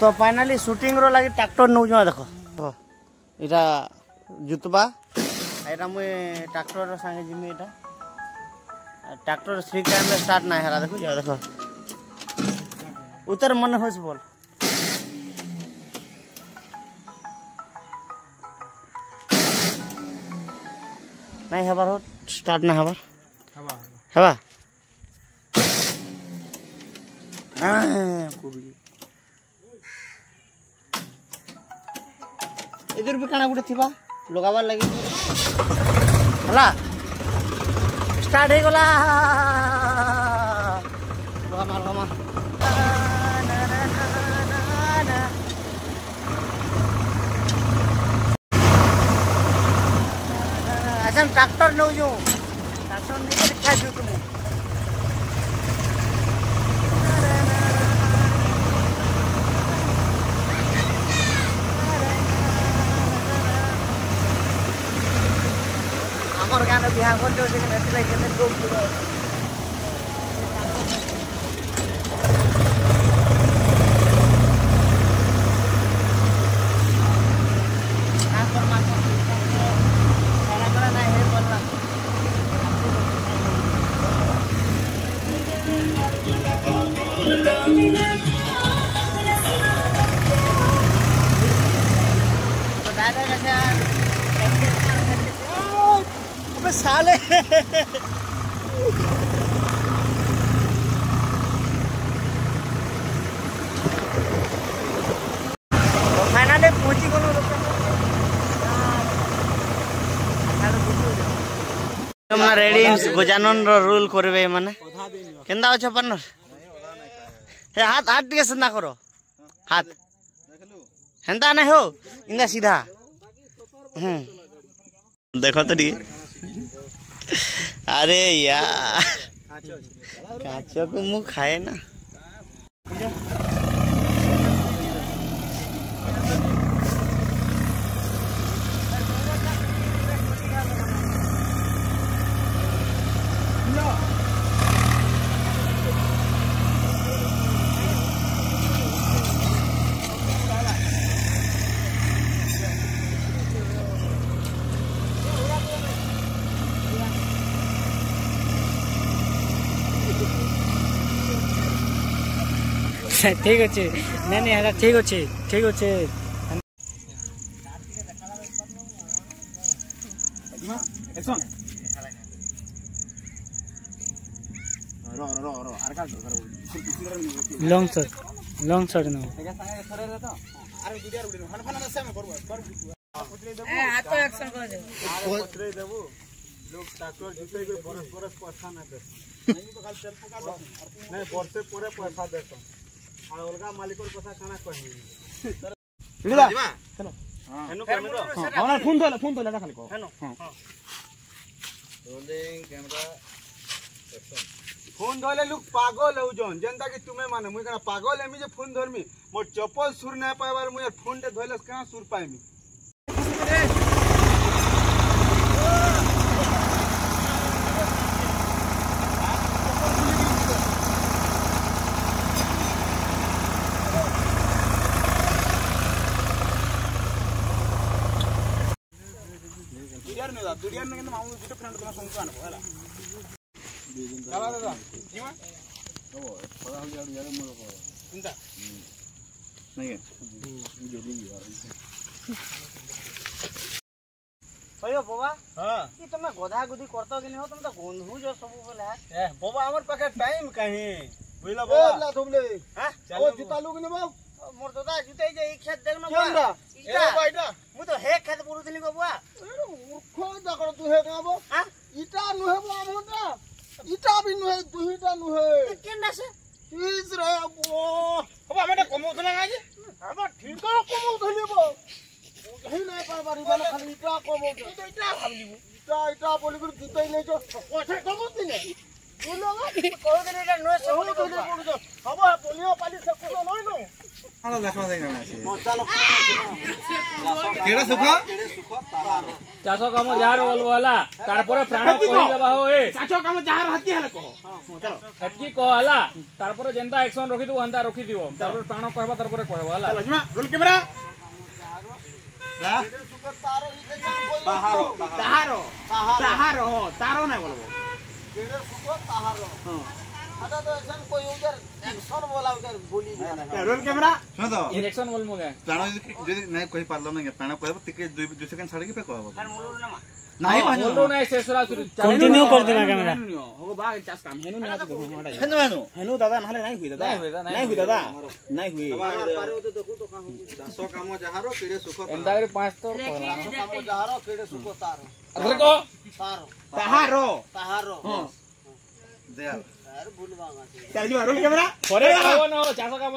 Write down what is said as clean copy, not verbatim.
तो finally shooting रो लगी tractor नौ जो देखो इटा जुतबा एटा मुई ट्रैक्टर रो संगे जिमी एटा ट्रैक्टर ठीक टाइम में स्टार्ट ना हरा देखो जा देखो उतर मन होस बोल नहीं हबार हो स्टार्ट ना हबार हवा इधर भी काना गुटे थिबा लगाबार लगी हला स्टार्ट हो गला मार मार अच्छा ट्रैक्टर नौ जो ट्रैक्टर नहीं दिखा जो तुम्हें हमारे गाना बिहार को जो देखने ऐसे लगे कि लोग साले फाइनली पहुंची गलो तुम रेडी गजानन रो रूल करबे माने केंदा अच्छा पार्टनर हे हाथ हाथ टिके संदा करो हाथ हेंदा नहीं हो इंदा सीधा देखो तो ठीक अरे यार काचो को मुँह खाए ना ठीक अच्छे नहीं नहीं ठीक अच्छे ठीक अच्छे लॉन्ग शॉट ना लोग ट्रैक्टर जिते बरस बरस पैसा ना दे नहीं वर्षे पूरे पैसा देतो आ अलगा मालिकर कथा काना कहनी लिला हेलो हेनो कैमरा हां फोन तो लगा खाली को हेनो हां रोलिंग कैमरा एक्शन फोन धोले लोग पागल हो जन जनता कि तुमे माने मुई कना पागल एमी जे फोन धरमी मोर चप्पल सुर ना पाइबार मुई फोन ते धोले कहां सुर पाइमी दुनिया में मामू गुटे फ्रेंड तुम संग आनो हला चला दादा जीवा ओ पड़ा हो यार यार मोर को चिंता नहीं जल्दी यार अयो बाबा हां कि तुम गधा गुदी करतो कि नहीं हो तुम तो गंधु जो सब बोले ए बाबा हमर पाके टाइम काहे बुझला बाबा ला तुमले हां ओ जुता लुग ने बाबू मोर दादा जुते जे एक खेत देख न बा इटा बाइटा मु तो हे खेत पुरुथिली बाबा मूर्ख जाकर तू हे गाबो हां इटा नुहे बो हमटा इटा भी नुहे दुहिटा नुहे केना से इस रे बो अब हमें कमौथला गाजे अब ठीक कमौथली बो कहीं नहीं पारबारी वाला खाली इटा कमौथ इटा भाबलीबो इटा बोली कर जुते ले जो कोठे कमौथली ने तू लोग कहो दिन इटा नुहे सब बोली पड़ जो अब पोलियो पाली सब को नहीं नो हां देखा देना चलो केड़ा सुखा तारा ଚାଷ କାମ ଯାହାର ବୋଲବ ହେଲା ତାରପରେ ପ୍ରାଣ କହିଦେବା ହୋ ଏ ଚାଷ କାମ ଯାହାର ହାତି ହେଲେ କହ ହେତକି କହ ହେଲା ତାରପରେ ଯେନ୍ତା ଆକ୍ସନ ରଖିଥିବ ହେନ୍ତା ରଖିଥିବ ତାରପରେ ପ୍ରାଣ କହିବା ତାରପରେ କହିବ ହେଲା ରୋଲ କ୍ୟାମେରା ତାହାର ନାଇଁ ବୋଲବ ରୋଲ କ୍ୟାମେରା ଶୁଣ ତ ଇଲେକ୍ସନ ବୋଲ ମଗେ ପ୍ରାଣ ଯଦି ନାଇଁ କହି ପାରିଲ ନା ପ୍ରାଣ କହିବ ଟିକେ 2 ସେକେଣ୍ଡ ଛାଡିକି ପେ କହିବ ନାଇଁ ବୋଲୁ ନାଇଁ ଶେଷରା कंटिन्यू कर देना कैमरा हो बा चास काम हेनु नहीं आते ହେନୁ ହେନୁ हेनु दादा नहले नहीं हुई दादा नहीं हुई दादा नहीं हुई ଚାଷ କାମ ଯାହାର କେଡେ ସୁଖ ଏନ୍ତା କରି 5 ତ କାମ ଯାହାର କେଡେ ସୁଖ ତାର ଆରେ କହ ତାହାର ହଁ ଦେଆ ଭୁଲବା चल जी रोल कैमरा ପରେ କହିବ ନା ଚାଷ କାମ